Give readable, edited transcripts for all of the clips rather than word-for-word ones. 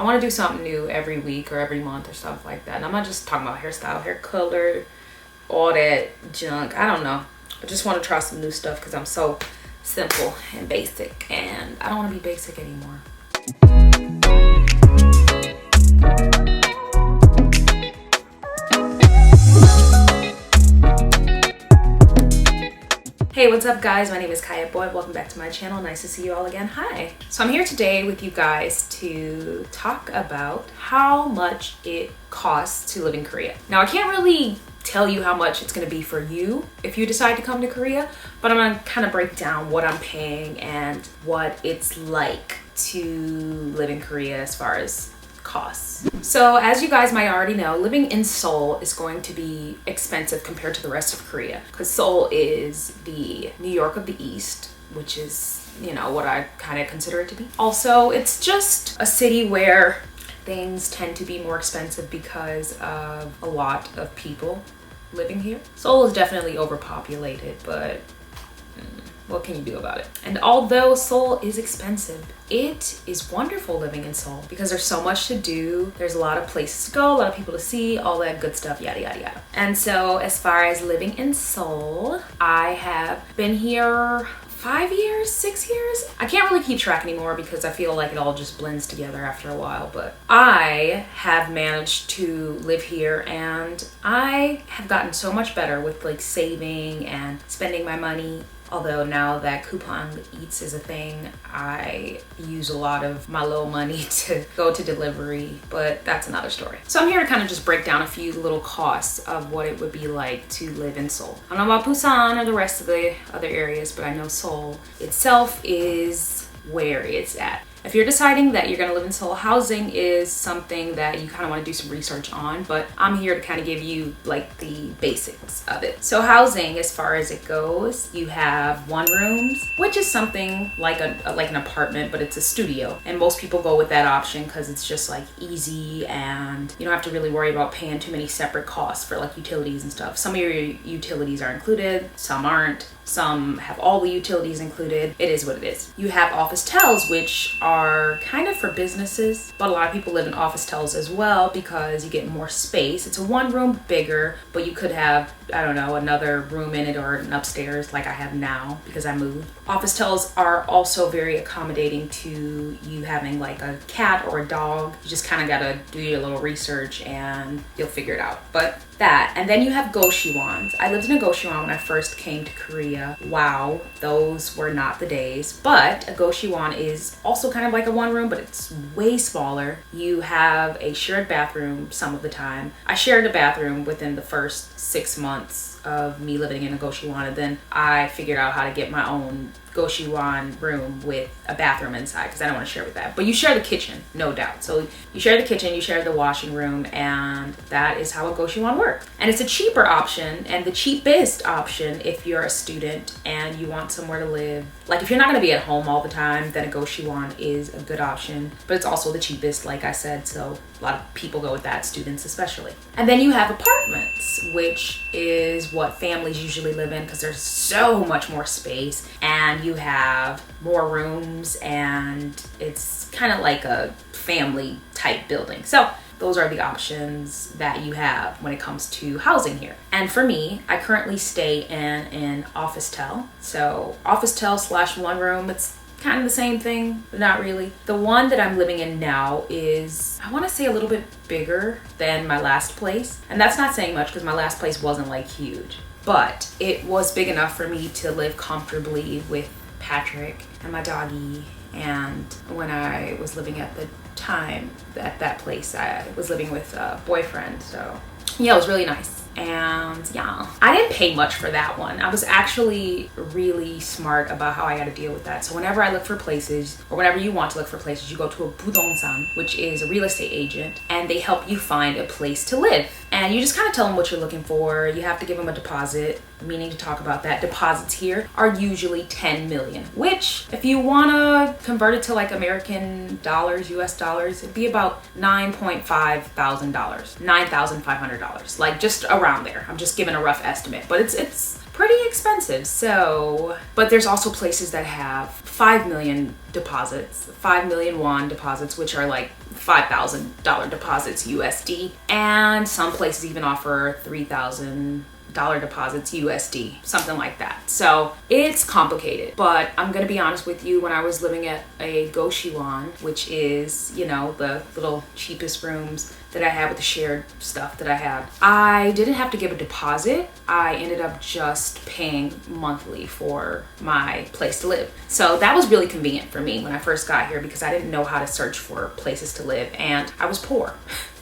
I want to do something new every week or every month or stuff like that. And I'm not just talking about hairstyle, hair color, all that junk. I don't know. I just want to try some new stuff because I'm so simple and basic, and I don't want to be basic anymore. Hey, what's up guys? My name is Kiya. Welcome back to my channel. Nice to see you all again. Hi. So I'm here today with you guys to talk about how much it costs to live in Korea. Now I can't really tell you how much it's going to be for you if you decide to come to Korea, but I'm going to kind of break down what I'm paying and what it's like to live in Korea as far as costs. So as you guys might already know, living in Seoul is going to be expensive compared to the rest of Korea, because Seoul is the New York of the East, which is, you know, what I kind of consider it to be. Also, it's just a city where things tend to be more expensive because of a lot of people living here. Seoul is definitely overpopulated, but what can you do about it? And although Seoul is expensive, it is wonderful living in Seoul because there's so much to do. There's a lot of places to go, a lot of people to see, all that good stuff, yada, yada, yada. And so as far as living in Seoul, I have been here 5 years, 6 years? I can't really keep track anymore because I feel like it all just blends together after a while, but I have managed to live here and I have gotten so much better with like saving and spending my money. Although now that coupon eats is a thing, I use a lot of my little money to go to delivery, but that's another story. So I'm here to kind of just break down a few little costs of what it would be like to live in Seoul. I don't know about Busan or the rest of the other areas, but I know Seoul itself is where it's at. If you're deciding that you're gonna live in Seoul, housing is something that you kind of want to do some research on, but I'm here to kind of give you like the basics of it. So housing, as far as it goes, you have one rooms, which is something like an apartment, but it's a studio. And most people go with that option because it's just like easy and you don't have to really worry about paying too many separate costs for like utilities and stuff. Some of your utilities are included, some aren't. Some have all the utilities included. It is what it is. You have office-tels, which are kind of for businesses, but a lot of people live in office-tels as well because you get more space. It's a one room bigger, but you could have, I don't know, another room in it or an upstairs like I have now because I moved. Office-tels are also very accommodating to you having like a cat or a dog. You just kind of gotta do your little research and you'll figure it out. But that, and then you have goshwons. I lived in a goshwon when I first came to Korea. Wow, those were not the days. But a goshwon is also kind of like a one room, but it's way smaller. You have a shared bathroom some of the time. I shared a bathroom within the first 6 months of me living in a goshwon, and then I figured out how to get my own goshwon room with a bathroom inside because I don't want to share with that. But you share the kitchen, no doubt. So you share the kitchen, you share the washing room, and that is how a goshwon works. And it's a cheaper option and the cheapest option if you're a student and you want somewhere to live. Like if you're not going to be at home all the time, then a goshwon is a good option, but it's also the cheapest, like I said, so a lot of people go with that, students especially. And then you have apartments, which is what families usually live in because there's so much more space and you have more rooms and it's kind of like a family type building. So those are the options that you have when it comes to housing here. And for me, I currently stay in an office-tel. So office-tel / one room, it's kind of the same thing, but not really. The one that I'm living in now is, I want to say, a little bit bigger than my last place. And that's not saying much because my last place wasn't like huge, but it was big enough for me to live comfortably with Patrick and my doggy. And when I was living at the time at that place, I was living with a boyfriend, so yeah, it was really nice. And yeah, I didn't pay much for that one. I was actually really smart about how I got to deal with that. So whenever I look for places, or whenever you want to look for places, you go to a budongsan, which is a real estate agent, and they help you find a place to live. And you just kind of tell them what you're looking for. You have to give them a deposit, meaning to talk about that. Deposits here are usually 10 million, which if you want to convert it to like American dollars, US dollars, it'd be about $9.5 thousand, $9,500, like just around there. I'm just giving a rough estimate, but it's pretty expensive. So, but there's also places that have 5 million deposits, 5 million won deposits, which are like $5,000 deposits USD. And some places even offer $3,000 deposits USD, something like that. So it's complicated, but I'm gonna be honest with you, when I was living at a Goshiwon, which is, you know, the little cheapest rooms that I had with the shared stuff that I had, I didn't have to give a deposit. I ended up just paying monthly for my place to live. So that was really convenient for me when I first got here, because I didn't know how to search for places to live and I was poor.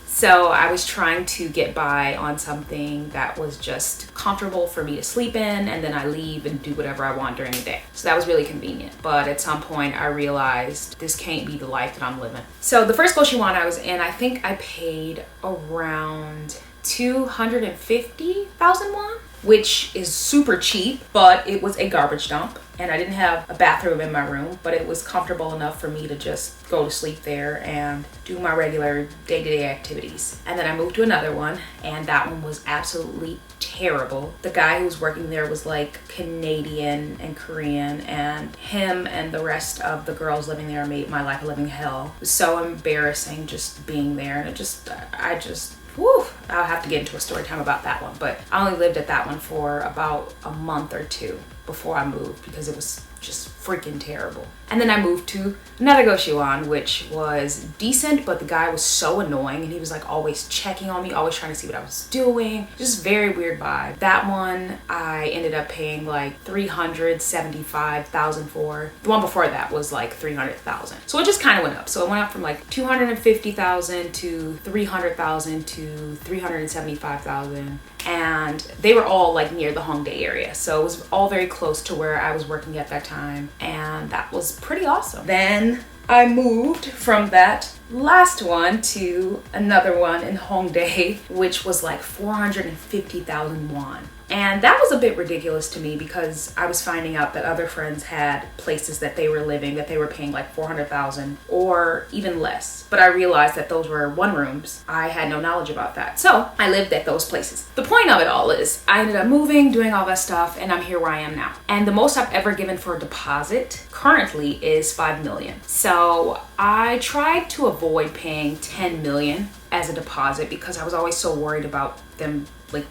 So I was trying to get by on something that was just comfortable for me to sleep in, and then I leave and do whatever I want during the day. So that was really convenient. But at some point I realized this can't be the life that I'm living. So the first Goshiwon I was in, I think I paid around 250,000 won, which is super cheap, but it was a garbage dump. And I didn't have a bathroom in my room, but it was comfortable enough for me to just go to sleep there and do my regular day-to-day activities. And then I moved to another one, and that one was absolutely terrible. The guy who was working there was like Canadian and Korean, and him and the rest of the girls living there made my life a living hell. It was so embarrassing just being there, and whew, I'll have to get into a story time about that one. But I only lived at that one for about a month or two before I moved, because it was just freaking terrible. And then I moved to another Goshiwon, which was decent, but the guy was so annoying, and he was like always checking on me, always trying to see what I was doing. Just very weird vibe. That one I ended up paying like 375,000 for. The one before that was like 300,000. So it just kind of went up. So it went up from like 250,000 to 300,000 to 375,000. And they were all like near the Hongdae area. So it was all very close to where I was working at that time. And that was pretty awesome. Then I moved from that last one to another one in Hongdae, which was like 450,000 won. And that was a bit ridiculous to me, because I was finding out that other friends had places that they were living that they were paying like 400,000 or even less. But I realized that those were one rooms. I had no knowledge about that. So I lived at those places. The point of it all is I ended up moving, doing all that stuff, and I'm here where I am now. And the most I've ever given for a deposit currently is 5 million. So I tried to avoid paying 10 million as a deposit, because I was always so worried about them, like,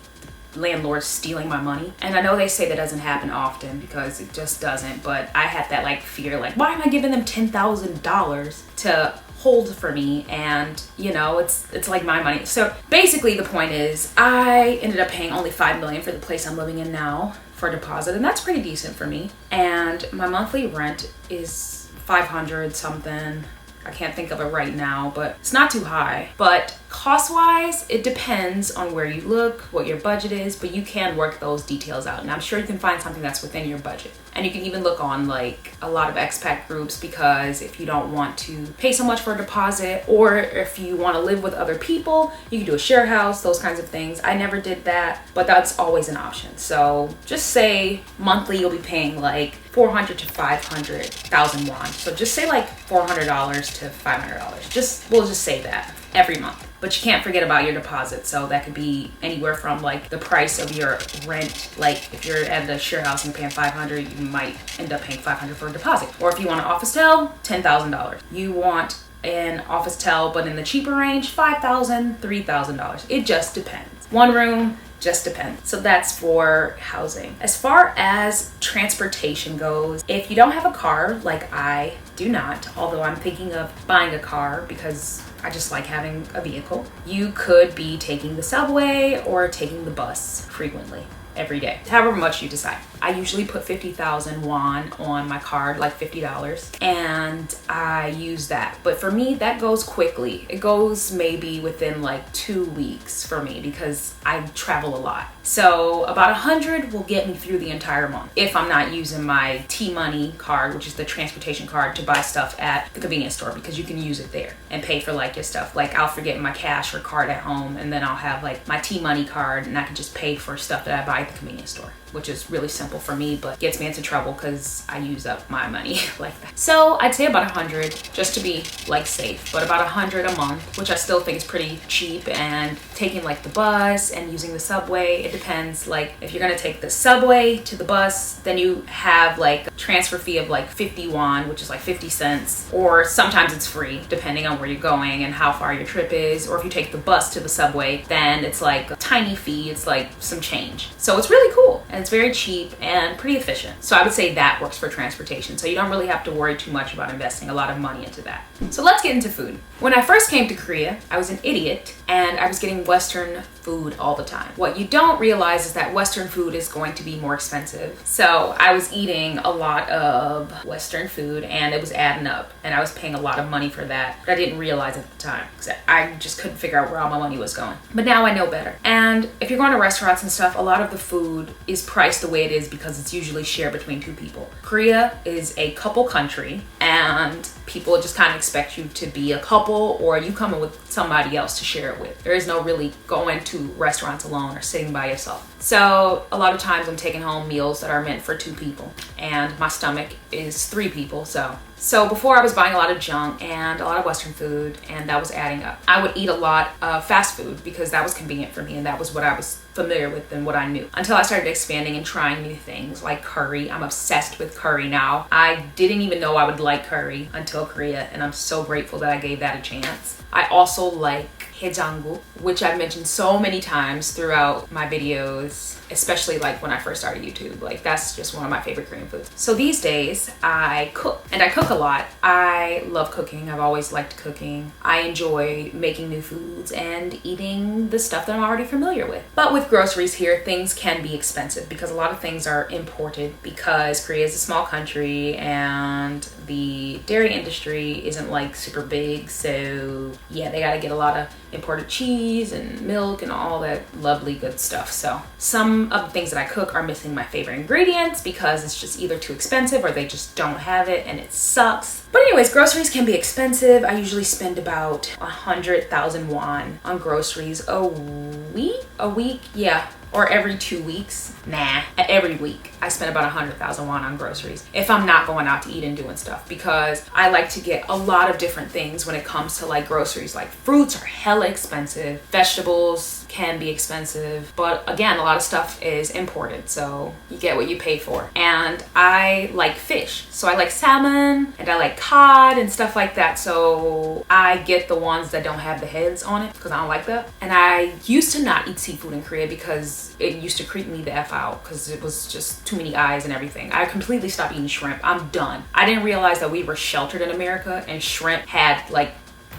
landlords stealing my money. And I know they say that doesn't happen often, because it just doesn't, but I had that like fear, like, why am I giving them $10,000 to hold for me? And you know, it's like my money. So basically the point is I ended up paying only 5 million for the place I'm living in now for a deposit, and that's pretty decent for me. And my monthly rent is 500 something. I can't think of it right now, but it's not too high. But cost-wise, it depends on where you look, what your budget is, but you can work those details out. And I'm sure you can find something that's within your budget. And you can even look on like a lot of expat groups, because if you don't want to pay so much for a deposit, or if you want to live with other people, you can do a share house, those kinds of things. I never did that, but that's always an option. So just say monthly you'll be paying like 400 to 500,000 won. So just say like $400 to $500. We'll just say that every month. But you can't forget about your deposit. So that could be anywhere from like the price of your rent. Like if you're at a share house and you're paying 500, you might end up paying 500 for a deposit. Or if you want an office tel, $10,000. You want an office tel, but in the cheaper range, $5,000, $3,000. It just depends. One room, just depends. So that's for housing. As far as transportation goes, if you don't have a car, like I do not, although I'm thinking of buying a car because I just like having a vehicle, you could be taking the subway or taking the bus frequently every day, however much you decide. I usually put 50,000 won on my card, like $50, and I use that. But for me, that goes quickly. It goes maybe within like 2 weeks for me, because I travel a lot. So about 100 will get me through the entire month if I'm not using my T-Money card, which is the transportation card, to buy stuff at the convenience store, because you can use it there and pay for like your stuff. Like I'll forget my cash or card at home, and then I'll have like my T-Money card, and I can just pay for stuff that I buy at the convenience store, which is really simple for me, but gets me into trouble because I use up my money like that. So I'd say about 100 just to be like safe, but about 100 a month, which I still think is pretty cheap. And taking like the bus and using the subway, it depends. Like if you're gonna take the subway to the bus, then you have like a transfer fee of like 50 won, which is like 50 cents, or sometimes it's free depending on where you're going and how far your trip is. Or if you take the bus to the subway, then it's like a tiny fee, it's like some change. So it's really cool and it's very cheap and pretty efficient. So I would say that works for transportation. So you don't really have to worry too much about investing a lot of money into that. So let's get into food. When I first came to Korea, I was an idiot and I was getting Western food all the time. What you don't realize is that Western food is going to be more expensive. So I was eating a lot of Western food and it was adding up and I was paying a lot of money for that, but I didn't realize it at the time because I just couldn't figure out where all my money was going. But now I know better. And if you're going to restaurants and stuff, a lot of the food is priced the way it is because it's usually shared between two people. Korea is a couple country and people just kind of expect you to be a couple or you come in with somebody else to share it with. There is no really going to restaurants alone or sitting by yourself. So a lot of times I'm taking home meals that are meant for 2 people and my stomach is 3 people. So before I was buying a lot of junk and a lot of Western food and that was adding up. I would eat a lot of fast food because that was convenient for me and that was what I was familiar with and what I knew. Until I started expanding and trying new things like curry. I'm obsessed with curry now. I didn't even know I would like curry until Korea and I'm so grateful that I gave that a chance. I also like haejanguk, which I've mentioned so many times throughout my videos, especially like when I first started YouTube. Like that's just one of my favorite Korean foods. So these days I cook and I cook a lot. I love cooking. I've always liked cooking. I enjoy making new foods and eating the stuff that I'm already familiar with. But with groceries here, things can be expensive because a lot of things are imported because Korea is a small country and the dairy industry isn't like super big. So yeah, they gotta get a lot of imported cheese and milk and all that lovely good stuff. So some of the things that I cook are missing my favorite ingredients because it's just either too expensive or they just don't have it and it sucks. But anyways, groceries can be expensive. I usually spend about 100,000 won on groceries a week, yeah. Or every 2 weeks. Nah, every week I spend about 100,000 won on groceries if I'm not going out to eat and doing stuff because I like to get a lot of different things when it comes to like groceries. Like fruits are hella expensive, vegetables can be expensive, but again, a lot of stuff is imported, so you get what you pay for. And I like fish, so I like salmon and I like cod and stuff like that, so I get the ones that don't have the heads on it because I don't like that. And I used to not eat seafood in Korea because it used to creep me the F out because it was just too many eyes and everything. I completely stopped eating shrimp. I'm done. I didn't realize that we were sheltered in America and shrimp had like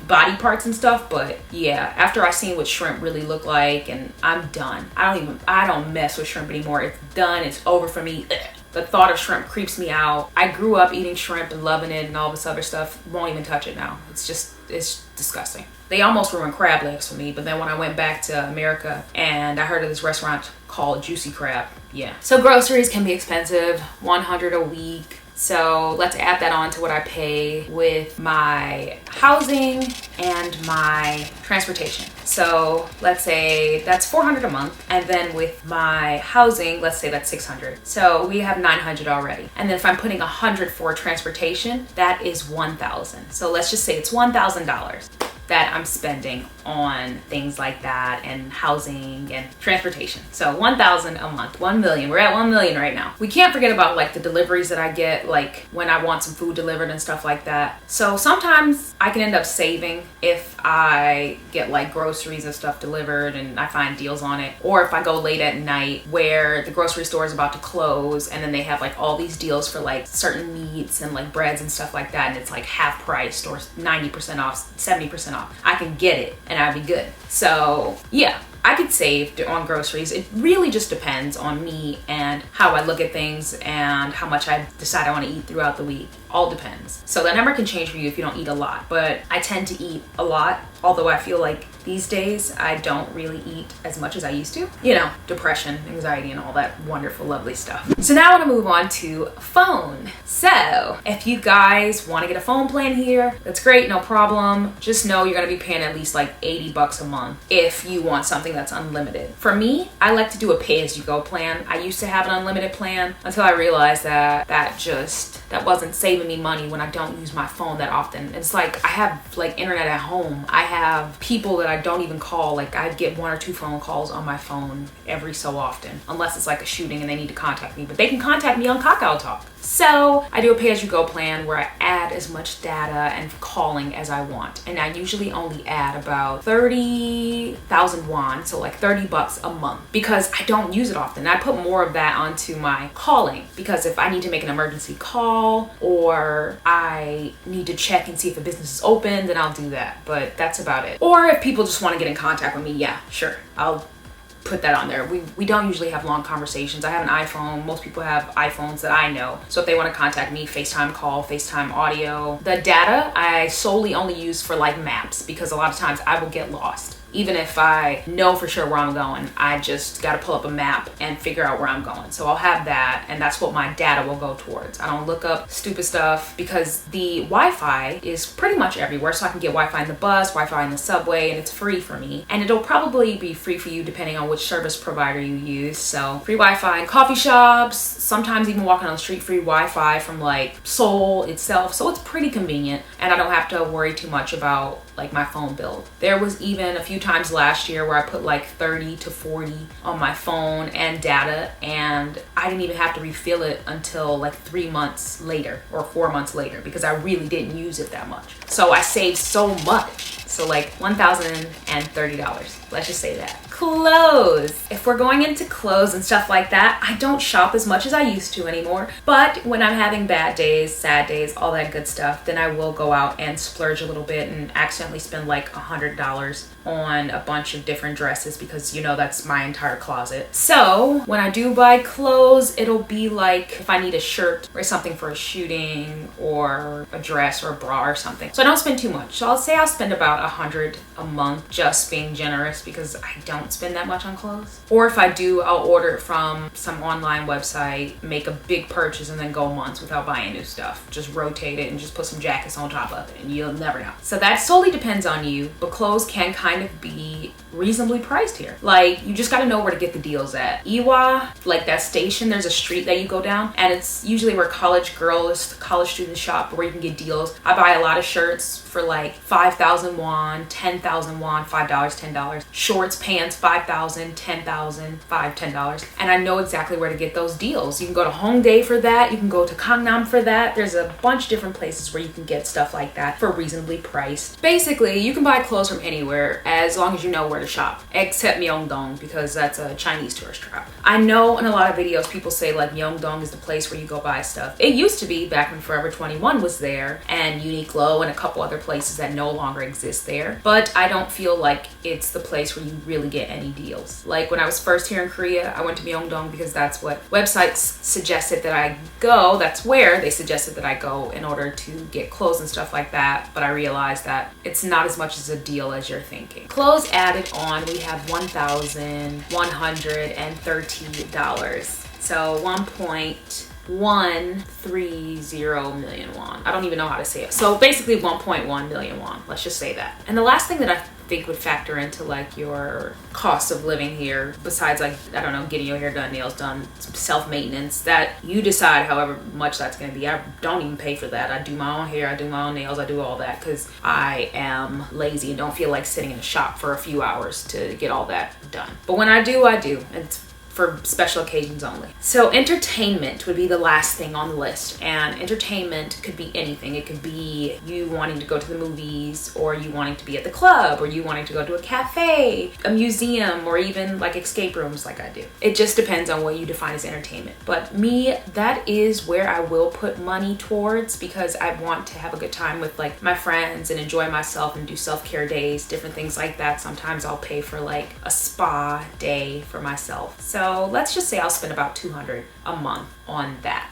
body parts and stuff, but yeah, after I seen what shrimp really look like, and I'm done. I don't mess with shrimp anymore. It's done. It's over for me. Ugh. The thought of shrimp creeps me out. I grew up eating shrimp and loving it and all this other stuff. Won't even touch it now. It's disgusting. They almost ruined crab legs for me, but then when I went back to America and I heard of this restaurant called Juicy Crab, yeah. So groceries can be expensive, 100 a week. So let's add that on to what I pay with my housing and my transportation. So let's say that's 400 a month. And then with my housing, let's say that's 600. So we have 900 already. And then if I'm putting 100 for transportation, that is 1,000. So let's just say it's $1,000 that I'm spending on things like that and housing and transportation. So 1,000 a month, 1 million. We're at 1 million right now. We can't forget about like the deliveries that I get, like when I want some food delivered and stuff like that. So sometimes I can end up saving if I get like groceries and stuff delivered and I find deals on it. Or if I go late at night where the grocery store is about to close and then they have like all these deals for like certain meats and like breads and stuff like that, and it's like half priced or 90% off, 70% off. I can get it and I'd be good. So yeah, I could save on groceries. It really just depends on me and how I look at things and how much I decide I want to eat throughout the week. All depends. So that number can change for you if you don't eat a lot, but I tend to eat a lot, although I feel like these days I don't really eat as much as I used to. You know, depression, anxiety, and all that wonderful, lovely stuff. So now I want to move on to phone. So if you guys want to get a phone plan here, that's great, no problem. Just know you're going to be paying at least like 80 bucks a month if you want something something that's unlimited. For me, I like to do a pay-as-you-go plan. I used to have an unlimited plan until I realized that that wasn't saving me money when I don't use my phone that often. It's like I have like internet at home. I have people that I don't even call. Like I get 1 or 2 phone calls on my phone every so often, unless it's like a shooting and they need to contact me, but they can contact me on Kakao Talk. So I do a pay-as-you-go plan where I add as much data and calling as I want. And I usually only add about 30,000 won, so like $30 a month, because I don't use it often. I put more of that onto my calling, because if I need to make an emergency call or I need to check and see if a business is open, then I'll do that. But that's about it. Or if people just want to get in contact with me, yeah, sure, I'll put that on there. We don't usually have long conversations. I have an iPhone. Most people have iPhones that I know. So if they want to contact me, FaceTime call, FaceTime audio. The data I solely only use for like maps, because a lot of times I will get lost. Even if I know for sure where I'm going, I just got to pull up a map and figure out where I'm going. So I'll have that, and that's what my data will go towards. I don't look up stupid stuff, because the Wi-Fi is pretty much everywhere. So I can get Wi-Fi in the bus, Wi-Fi in the subway, and it's free for me. And it'll probably be free for you depending on which service provider you use. So free Wi-Fi in coffee shops, sometimes even walking on the street, free Wi-Fi from like Seoul itself. So it's pretty convenient, and I don't have to worry too much about like my phone bill. There was even a few times last year where I put like 30 to 40 on my phone and data, and I didn't even have to refill it until like 3 months later or 4 months later, because I really didn't use it that much. So I saved so much. So like $1,030. Let's just say that. Clothes. If we're going into clothes and stuff like that, I don't shop as much as I used to anymore. But when I'm having bad days, sad days, all that good stuff, then I will go out and splurge a little bit and accidentally spend like $100 on a bunch of different dresses, because you know that's my entire closet. So when I do buy clothes, it'll be like if I need a shirt or something for a shooting, or a dress or a bra or something. So I don't spend too much. So I'll say I'll spend about $100 a month, just being generous, because I don't spend that much on clothes. Or if I do, I'll order it from some online website, make a big purchase, and then go months without buying new stuff. Just rotate it and just put some jackets on top of it, and you'll never know. So that solely depends on you, but clothes can kind of be reasonably priced here. Like, you just got to know where to get the deals at. Iwa, like that station, there's a street that you go down, and it's usually where college students shop, where you can get deals. I buy a lot of shirts for like 5,000 won, 10,000 won, $5, $10. Shorts, pants, 5,000, 10,000, $5, $10. And I know exactly where to get those deals. You can go to Hongdae for that. You can go to Gangnam for that. There's a bunch of different places where you can get stuff like that for reasonably priced. Basically, you can buy clothes from anywhere as long as you know where to shop, except Myeongdong, because that's a Chinese tourist trap. I know in a lot of videos people say like Myeongdong is the place where you go buy stuff. It used to be back when Forever 21 was there, and Uniqlo and a couple other places that no longer exist there. But I don't feel like it's the place where you really get any deals. Like when I was first here in Korea, I went to Myeongdong because that's what websites suggested that I go. That's where they suggested that I go in order to get clothes and stuff like that. But I realized that it's not as much as a deal as you're thinking. Clothes added on, we have $1,130. So 1.130 million won. I don't even know how to say it. So basically 1.1 million won. Let's just say that. And the last thing that I think would factor into like your cost of living here, besides like, I don't know, getting your hair done, nails done, self-maintenance, that you decide however much that's going to be. I don't even pay for that. I do my own hair, I do my own nails, I do all that because I am lazy and don't feel like sitting in a shop for a few hours to get all that done. But when I do, I do. It's for special occasions only. So entertainment would be the last thing on the list, and entertainment could be anything. It could be you wanting to go to the movies, or you wanting to be at the club, or you wanting to go to a cafe, a museum, or even like escape rooms like I do. It just depends on what you define as entertainment. But me, that is where I will put money towards, because I want to have a good time with like my friends and enjoy myself and do self-care days, different things like that. Sometimes I'll pay for like a spa day for myself. So let's just say I'll spend about $200 a month on that.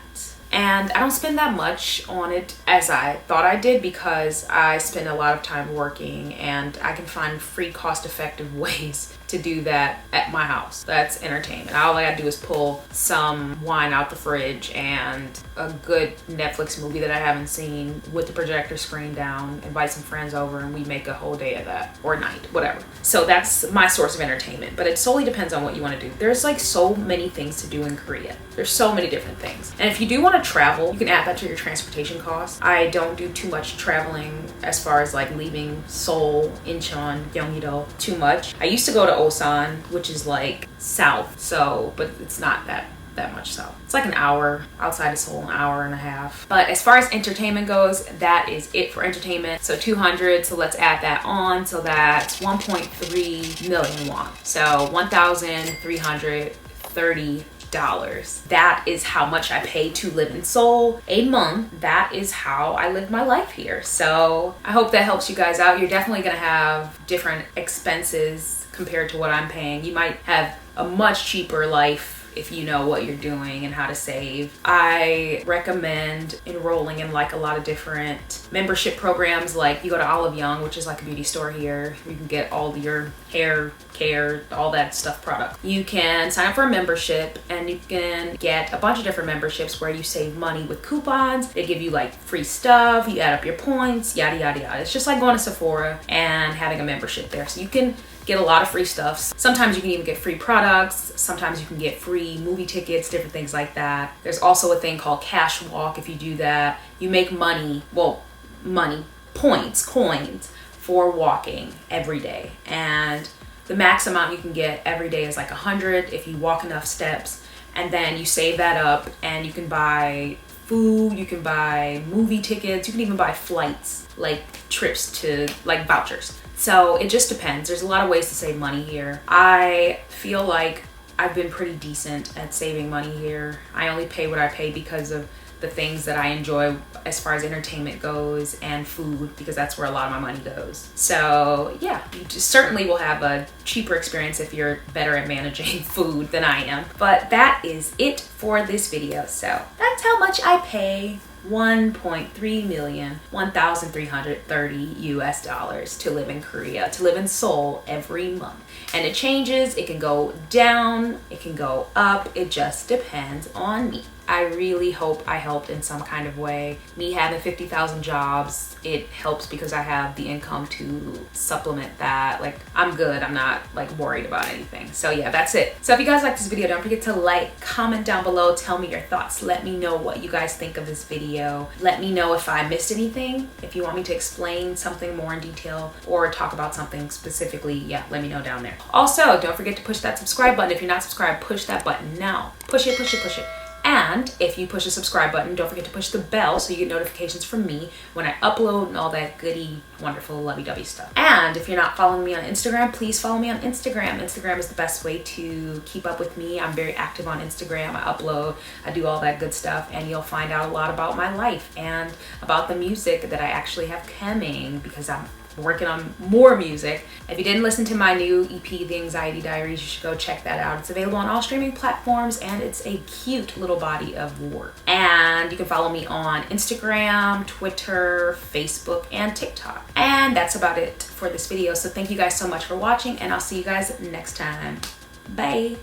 And I don't spend that much on it as I thought I did because I spend a lot of time working and I can find free cost-effective ways to do that at my house. That's entertainment. All I gotta do is pull some wine out the fridge and a good Netflix movie that I haven't seen with the projector screen down, invite some friends over, and we make a whole day of that, or night, whatever. So that's my source of entertainment, but it solely depends on what you want to do. There's like so many things to do in Korea. There's so many different things. And if you do want to travel, you can add that to your transportation costs. I don't do too much traveling as far as like leaving Seoul, Incheon, Gyeonggi-do too much. I used to go to Osan, which is like south, so, but it's not that much south. It's like an hour outside of Seoul, an hour and a half. But as far as entertainment goes, that is it for entertainment. So 200, so let's add that on. So that's 1.3 million won. So $1,330. That is how much I pay to live in Seoul a month. That is how I live my life here. So I hope that helps you guys out. You're definitely gonna have different expenses compared to what I'm paying. You might have a much cheaper life if you know what you're doing and how to save. I recommend enrolling in like a lot of different membership programs. Like you go to Olive Young, which is like a beauty store here. You can get all your hair care, all that stuff product. You can sign up for a membership and you can get a bunch of different memberships where you save money with coupons. They give you like free stuff, you add up your points, yada yada yada. It's just like going to Sephora and having a membership there. So you can get a lot of free stuff. Sometimes you can even get free products. Sometimes you can get free movie tickets, different things like that. There's also a thing called Cash Walk. If you do that, you make money, points, coins for walking every day. And the max amount you can get every day is like 100 if you walk enough steps. And then you save that up and you can buy food, you can buy movie tickets, you can even buy flights, like trips to like vouchers. So it just depends. There's a lot of ways to save money here. I feel like I've been pretty decent at saving money here. I only pay what I pay because of the things that I enjoy as far as entertainment goes and food, because that's where a lot of my money goes. So yeah, you just certainly will have a cheaper experience if you're better at managing food than I am. But that is it for this video. So that's how much I pay. 1.3 million, 1,330 US dollars to live in Korea, to live in Seoul every month. And it changes, it can go down, it can go up, it just depends on me. I really hope I helped in some kind of way. Me having 50,000 jobs, it helps because I have the income to supplement that. Like, I'm good, I'm not like worried about anything. So yeah, that's it. So if you guys like this video, don't forget to like, comment down below, tell me your thoughts. Let me know what you guys think of this video. Let me know if I missed anything. If you want me to explain something more in detail or talk about something specifically, yeah, let me know down there. Also, don't forget to push that subscribe button. If you're not subscribed, push that button now. Push it, push it, push it. And if you push the subscribe button, don't forget to push the bell so you get notifications from me when I upload and all that goody, wonderful, lovey-dovey stuff. And if you're not following me on Instagram, please follow me on Instagram. Instagram is the best way to keep up with me. I'm very active on Instagram. I upload, I do all that good stuff, and you'll find out a lot about my life and about the music that I actually have coming, because I'm working on more music. If you didn't listen to my new EP, The Anxiety Diaries, you should go check that out. It's available on all streaming platforms and it's a cute little body of work. And you can follow me on Instagram, Twitter, Facebook, and TikTok. And that's about it for this video. So thank you guys so much for watching and I'll see you guys next time. Bye.